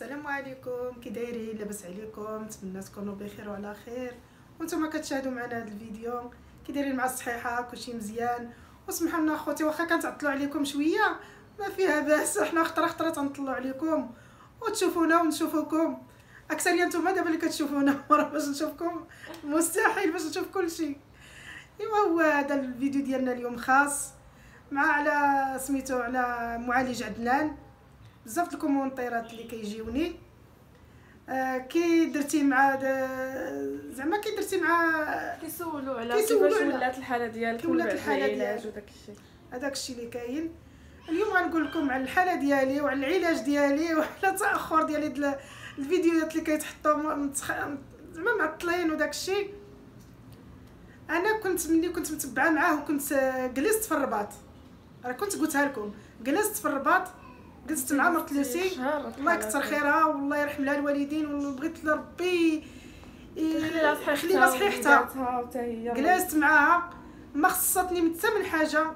السلام عليكم، كي دايرين؟ لاباس عليكم؟ نتمنى تكونوا بخير وعلى خير. وانتم كتشاهدوا معنا هذا الفيديو كي دايرين مع الصحيحه؟ كلشي مزيان؟ وسمحوا لنا اخوتي واخا كنتعطلوا عليكم شويه ما فيها باس، حنا خطره تنطلعوا عليكم وتشوفونا ونشوفوكم. اكثريه نتوما دابا اللي كتشوفونا راه باش نشوفكم مستحيل باش نشوف كلشي. ايوا هو هذا الفيديو ديالنا اليوم خاص مع على سميتو على معالج عدنان. بزاف الكومونطيرات اللي كيجيوني كي درتي مع زعما كي درتي مع كيسولوا على كيفاش ولات الحاله ديالك ولات الحاله العلاج وداك الشيء. هذاك الشيء اللي كاين اليوم. غنقول لكم على الحاله ديالي وعلى العلاج ديالي وعلى التاخر ديالي الفيديوهات اللي كيتحطوا زعما معطلين وداك الشيء. انا ملي كنت متبعه معاه وكنت جلست في الرباط، راه كنت قلتها لكم، جلست في الرباط جلست مع مرت لوسي الله يكثر خيرها والله يرحم لها الوالدين، وبغيت ربي يخلي لها صحيحتها. جلست معاها ما خصتني حتى من حاجه،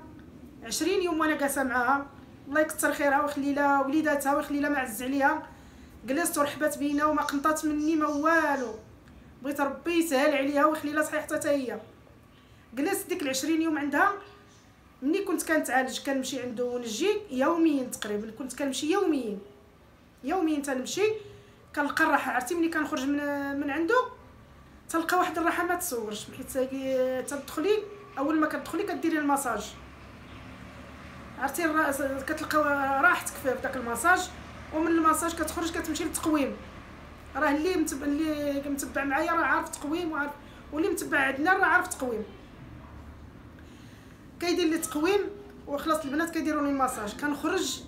20 يوم وانا جالسه معاها الله يكثر خيرها ويخلي لها وليداتها ويخلي لها معز عليها. جلست ورحبت بينا وما قنطات مني ما والو، بغيت ربي يسهل عليها ويخلي لها صحيحتها حتى هي. جلست ديك 20 يوم عندها. ملي كنت كنتعالج كنمشي عنده ونجي يوميا تقريبا، كنت كنمشي يوميا تنمشي كنلقى الراحه. عرفتي ملي كنخرج من عنده تلقى واحد الراحه ما تصورش، حيت تدخلي اول ما كتدخلي كديري المساج، عرفتي كتلقى راحتك في داك المساج، ومن المساج كتخرج كتمشي للتقويم. راه اللي متبع معايا راه عارف تقويم، وعارف واللي متبع عندنا راه عارف تقويم. كيدير لي تقويم وخلاص البنات كيديروا لي المساج، كنخرج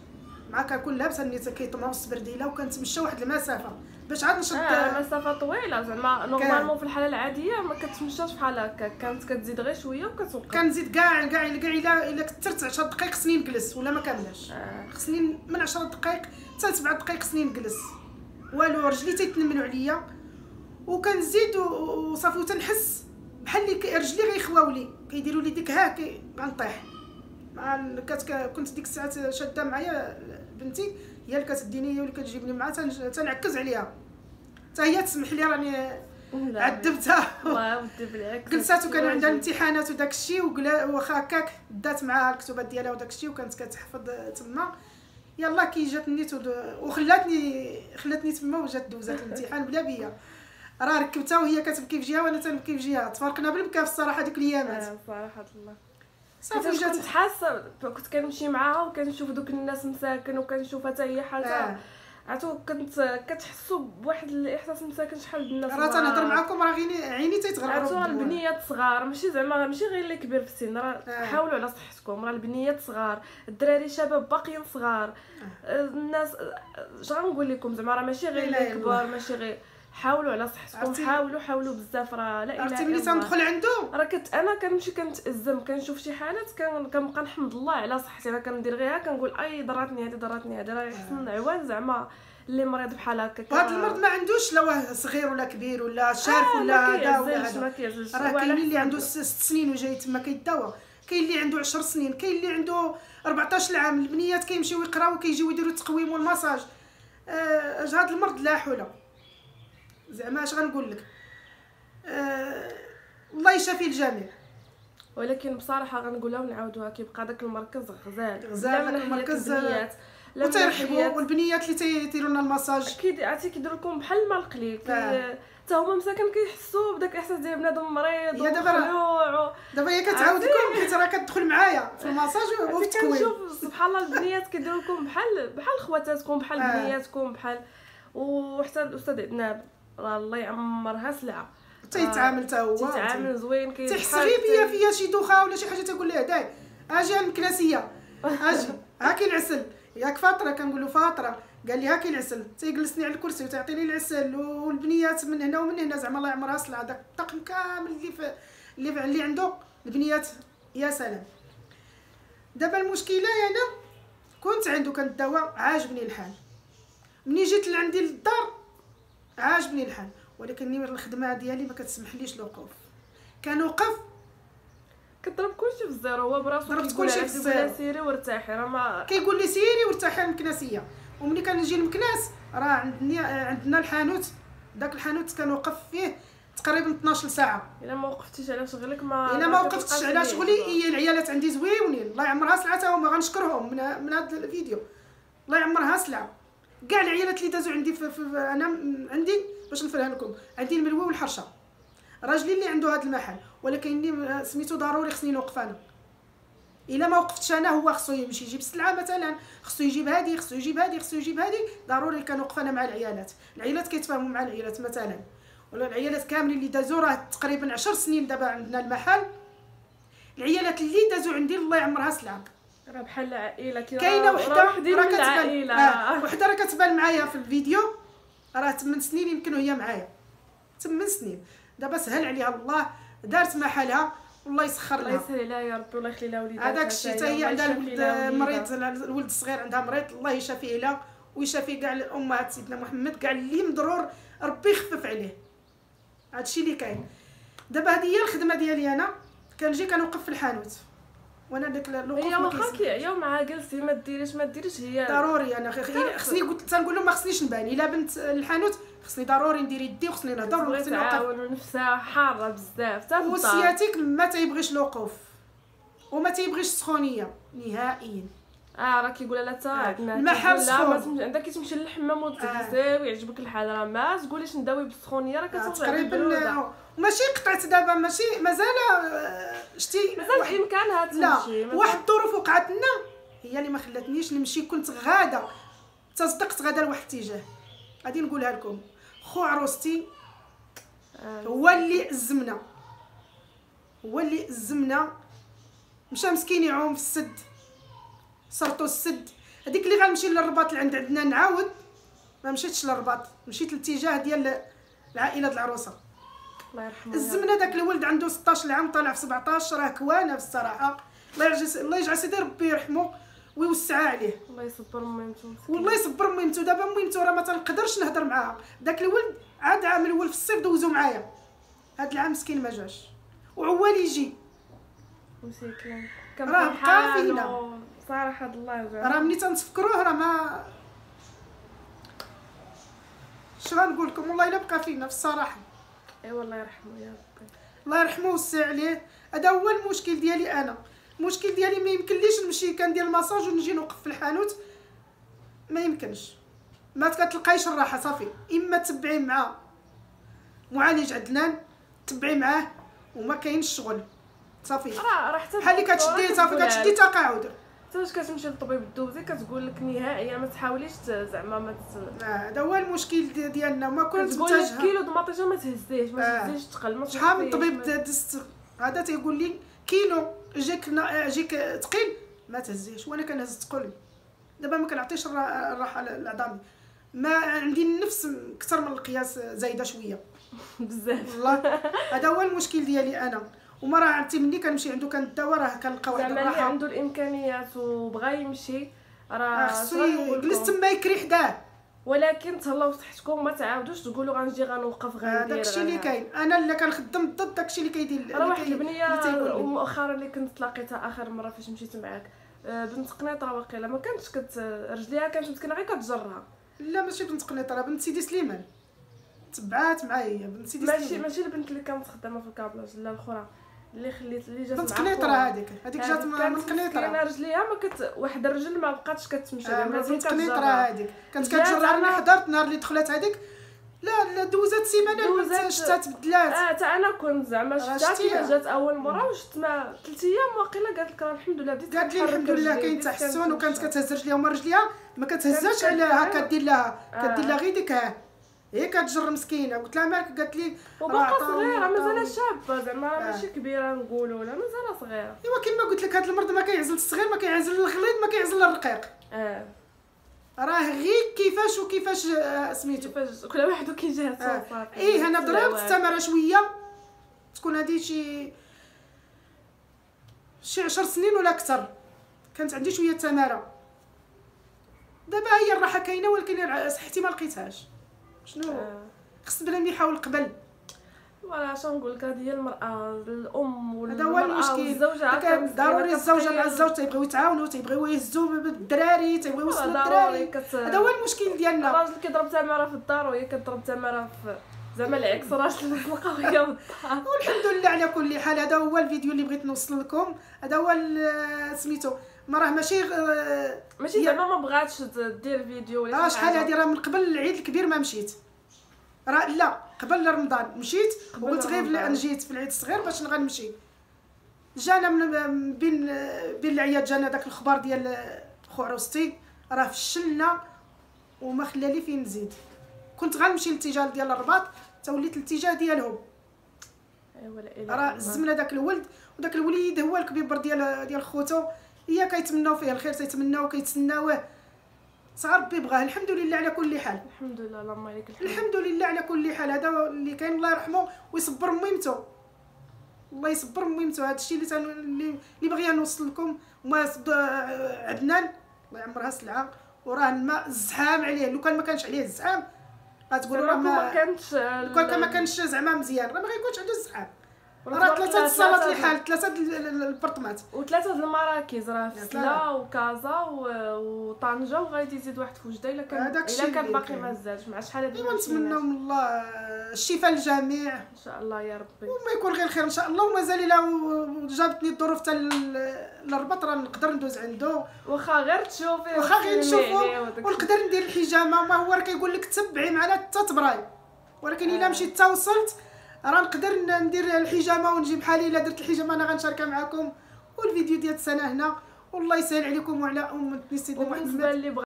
مع كنكون لابسه النيت كيطمعوا برديله وكنتمشى واحد المسافه باش عاد نشد. مسافه طويله زعما نورمالمون في الحاله العاديه ما كتمشاش بحال هكا، كانت كتزيد غير شويه وكتوقف. كنزيد كاع الا كثرت 10 دقائق خصني نجلس ولا ما كاملاش. خصني من 10 دقائق حتى 7 دقائق خصني نجلس، والو رجلي تيتنملوا عليا وكنزيد وصافي تنحس بحال اللي رجلي غيخواو لي، كيديروا لي ديك ها كنطيح. كنت ديك الساعه شاده معايا بنتي هي اللي كتديني هي اللي كتجيبني معها، تنعكز عليها حتى هي تسمح لي راني عذبتها. الله ودي بالعكس جلسات وكان عندها الامتحانات وداك الشيء، واخا هكاك دات معها الكتبات ديالها وداك الشيء وكانت كتحفظ تما. يلا كي جات النيت خلاتني تما وجات دوزات الامتحان بلا بيا. راه ركبتها وهي كتبكي في جهه وانا تنبكي في جهه، تفارقنا بالبكا في الصراحه ديك الايامات. صراحه الله صافي جات. كنت حاسه كنت كنمشي معاها وكنشوف دوك الناس مساكن وكنشوفها حتى هي حالتها عرفتو، كنت كتحسوا بواحد الاحساس مساكن شحال الناس. راه تنهضر معكم راه عيني تيتغرقوا. عرفتو البنيات صغار ماشي زعما ماشي غير اللي كبير في السن، راه حاولوا على صحتكم، راه البنيات صغار، الدراري شباب باقيين صغار. الناس اش غنقول لكم زعما راه ماشي غير اللي كبار، ماشي غير حاولوا على صحتكم، حاولوا بزاف. راه لا اله الا الله. ملي تندخل عنده راه انا كنمشي كنتأزم كنشوف شي حالات كنبقى نحمد الله على صحتي. راه كندير غير كنقول اي ضراتني هذه راه يحسن عوان زعما اللي مريض بحال هكا. هذا المرض ما عندوش لا واه صغير ولا كبير ولا شارف ولا هذا ولا هذا. راه كاين اللي عنده 6 سنين وجاي تما كيداوى، كاين اللي عنده 10 سنين، كاين اللي عنده 14 عام. البنيات كيمشيو يقراو وكيجيو يديروا التقويم والمساج. هذا المرض لا حول زعما اش غنقول لك. الله يشافي الجميع. ولكن بصراحه غنقولها ونعاودوها، كيبقى داك المركز غزال داك المركز وتيرحبوا. والبنيات اللي تيديروا لنا المساج عرفتي كيديروا لكم بحال الماء القليل، حتى هما مساكن كيحسوا بداك الاحساس ديال بنادم مريض وخلوع. دابا هي كتعاود لكم حيت راه كتدخل معايا في المساج وفي التكوين. كنشوف سبحان الله البنيات كيديروا لكم بحال خواتاتكم بحال بنياتكم بحال. وحتى الاستاذ عدنان راه الله يعمرها سلعه، تيتعامل حتى هو تيتعامل زوين. تيحس غير فيا شي دوخه ولا شي حاجه تقول ليه داي اجي المكناسيه اجي ها كاين العسل ياك فاطره. كنقول له فاطره، قال لي ها كاين العسل، تيجلسني على الكرسي وتعطيني العسل. والبنيات من هنا ومن هنا زعما الله يعمرها سلعه داك الطقم كامل اللي عنده البنيات يا سلام. دابا المشكله انا كنت عنده كنداوى عاجبني الحال، مني جيت لعندي للدار عاجبني الحال، ولكن الخدمه ديالي ما كتسمحليش الوقوف. كنوقف كضرب كلشي في الزيرو. هو براسو ضربت كلشي في الزيرو. سيري وارتاحي، راه ما كيقول لي سيري وارتاحي المكناسيه. وملي كنجي لمكناس راه عندنا الحانوت، داك الحانوت كنوقف فيه تقريبا 12 ساعه. الا ما وقفتيش على شغلك ما الا ما وقفتش على شغلي هي العيالات عندي زويونين الله يعمرها سلعه، تا هما غنشكرهم من هذا الفيديو الله يعمرها سلعه. كاع العيالات اللي دازوا عندي في انا عندي باش نفرها لكم، عندي الملوى والحرشه، راجلي اللي عنده هذا المحل، ولكن سميتو ضروري خصني نوقف انا. الا ما وقفتش انا هو خصو يمشي يجيب السلعه مثلا، خصو يجيب هذه، خصو يجيب هذه، خصو يجيب هذه، ضروري كنوقف انا مع العيالات كيتفاهموا مع العيالات مثلا، ولا العيالات كاملين اللي دازوا راه تقريبا 10 سنين دابا عندنا المحل. العيالات اللي دازوا عندي الله يعمرها سلعه، راه بحال العائله كاينه وحده راه كتبان وحده راه كتبان معايا في الفيديو، راه 8 سنين يمكن هي معايا 8 سنين. دابا سهل عليها الله، دارت محلها والله يسخر لها، الله يسهل عليها يا ربي، الله يخلي لها وليداتها. هذاك الشيء حتى هي عندها الولد مريض، الولد الصغير عندها مريض، الله يشافي لها ويشافي كاع الامهات سيدنا محمد، كاع اللي مضرور ربي يخفف عليه. هادشي اللي كاين دابا. هذه هي الخدمه ديالي انا، كنجي كنوقف في الحانوت وانا داك الوقوف هي واخا كيعياو معاها جلسي ما ديريش هي ضروري. انا خصني قلت تنقول لهم ما خصنيش نبان، الا بنت الحانوت خصني ضروري ندير يدي وخصني نهضر وخصني نعاون نفسها حاره بزاف حتى في وسياتيك ما تيبغيش الوقوف وما تيبغيش السخونيه نهائيا. راه كيقول لها تا عندنا المحل سخون، عندك كتمشي للحمام وتغسل ويعجبك الحال، راه ما تقوليش نداوي بالسخونيه، راه كتوجع تقريبا ماشي قطعت دابا، ماشي مازال شتي مازال بامكانها تمشي. لا واحد الظروف وقعت لنا هي اللي ما خلاتنيش نمشي، كنت غاده تصدقت غاده لواحد الاتجاه غادي نقولها لكم. خو عروستي هو اللي زمنا مشى مسكين يعوم في السد، صرتو السد هذيك اللي غنمشي للرباط اللي عندنا نعاود ما مشيتش للرباط، مشيت للاتجاه ديال العائله العروسه الله يرحمه. الزمنه داك الولد عنده 16 عام طالع في 17 راه كوانه بصراحه. الله يجعل سيدي ربي يرحمه ويوسعها عليه، الله يصبر ميمتو والله يصبر ميمتو. دابا ميمتو راه ما تنقدرش نهضر معاها، داك الولد عاد عام الاول في الصيف دوزو معايا، هاد العام مسكين ما جاش وعوال يجي مسكين راه بقى فينا صراحه. الله يرحمه راه ملي تنتفكروه راه ما اش غنقول لكم، والله الا بقى فينا في الصراحه. ايوا الله يرحمه يا ربي، الله يرحمه ويوسع عليه. هذا هو المشكل ديالي انا، المشكل ديالي ما يمكنليش نمشي كندير الماساج ونجي نوقف في الحانوت، ما يمكنش، ما كتلقايش الراحه صافي. اما تبعي مع معالج عدنان تبعي معاه وما كاينش الشغل صافي، راه حتى بحال اللي كتشدي صافي كتشدي تقاعد. فاش كتمشي للطبيب الدوزي كتقول لك نهائيا ما تحاوليش زعما ما هذا هو المشكل ديالنا. ما كنت تقول لك كيلو طماطيشه ما تهزيش ما تهزيش ثقل ما شحال من طبيب دزت هذا تيقول لي كيلو جيك ثقيل ما تهزيش، وانا كنهز ثقل. دابا ما كنعطيش الراحه لعظامي، ما عندي النفس اكثر من القياس زايده شويه بزاف والله. هذا هو المشكل ديالي انا. وما راه عرفتي ملي كنمشي عنده كنداوى راه كنلقى واحد الراحه. اللي عنده الامكانيات وبغى يمشي راه خصو يجلس تما يكري حداه، ولكن تهلاو في تحتكم ما تعاودوش تقولوا غنجي غنوقف غندير. داكشي اللي كاين. انا اللي كنخدم ضد داكشي اللي كيدير. راه واحد البنيه مؤخرا اللي كنت تلاقيتها اخر مره فاش مشيت معاك، بنت قنيطره واقيلا ما كانتش رجليها كانت مسكينه غير كتجرها. لا ماشي بنت قنيطره، بنت سيدي سليمان تبعات معايا. بنت سيدي سليمان ماشي البنت اللي كانت خدامه في الكابلاج، لا الاخرى اللي جات بنت قنيطره. هذيك جات من قنيطره. كان رجليها ما واحد الرجل ما بقاتش كتمشي بنت قنيطره. هذيك كانت كتجرها. حضرت نهار اللي دخلت هذيك لا دوزات سيمانه شتا تبدلات. حتى انا كنت زعما شفتها جات اول مره وشفت ما 3 ايام واقيلا قالت لك الحمد لله بديت قالت لي الحمد لله كاين تحسن، وكانت كتهز رجليها وما رجليها ما كتهزاش عليها، كدير لها غير ديك هي كتجر مسكينه. قلت لها مالك؟ قالت لي راه صغيره مازال شابه زعما ماشي كبيره نقولوا لا مازال صغيره. ايوا كما قلت لك هذا المرض ما كيعزل الصغير، ما كيعزل الغليظ، ما كيعزل الرقيق. راه غير كيفاش وكيفاش سميتو كل واحد وكيجهز صافي. انا ضربت التمره شويه تكون هذه شي 10 سنين ولا اكثر كانت عندي شويه تماره. دابا هي الراحه كاينه ولكن صحتي ما لقيتهاش. شنو خص بنادم يحاول قبل فوالا اش نقول لك، هذه هي المراه، الام هذا هو المشكل. والزوجه ضروري الزوجه مع الزوج تيبغيو يتعاونوا، تيبغيو يهزوا بالدراري، تيبغيو يوصلوا الدراري. هذا هو المشكل ديالنا. الراجل كيضرب تماره في الدار وهي كتضرب تماره في زعما العكس، راجل تلقاو هي في الدار. والحمد لله على كل حال. هذا هو الفيديو اللي بغيت نوصل لكم. هذا هو سميتو، ما راه ماشي زعما ما بغاتش دير فيديو ولا شحال هادي، راه من قبل العيد الكبير ما مشيت، راه لا قبل رمضان مشيت وقلت غير جيت في العيد الصغير باش غنمشي. جانا من بين العياد جانا داك الخبر ديال خو عروستي، راه فشلنا وما خلى لي فين نزيد. كنت غنمشي للاتجاه ديال الرباط حتى وليت الاتجاه ديالهم. راه زمنا داك الولد وداك الوليد هو الكبير ديال خوتو، هي كيتمناو فيه الخير، تيتمناو كيتسناوه. صغار ربي بغاه. الحمد لله على كل حال. الحمد لله، اللهم عليك الحمد. الحمد لله على كل حال. هذا اللي كاين، الله يرحمه ويصبر ميمته، الله يصبر ميمته. هذا الشيء اللي باغيه نوصل لكم. وما عدنان الله يعمرها سلعه، وراه الماء الزحام عليه. لو كان ما كانش عليه الزحام غتقولوا راه ما كانش زعما مزيان، راه ما غيكونش عنده الزحام. راه 3 الصالات اللي حال 3 البرطمات و3 المراكز، راه فسلا وكازا وطنجه، وغادي يزيد واحد في وجده الا كان باقي ما زادش. مع شحال هذه نتمنوا من الله الشفاء للجميع ان شاء الله يا ربي، وما يكون غير خير ان شاء الله. ومازال الا جابتني الظروف حتى للرباط راه نقدر ندوز عنده، واخا غير تشوفي ونقدر ندير الحجامه. ما هو راه كيقول لك تبعي معنا حتى تبراي، ولكن الا مشيت حتى وصلت راه نقدر ندير الحجامه ونجيب حالي. الا درت الحجامه انا غنشاركها معكم. والفيديو ديال السنه هنا، والله يسهل عليكم وعلى ام سيدنا محمد.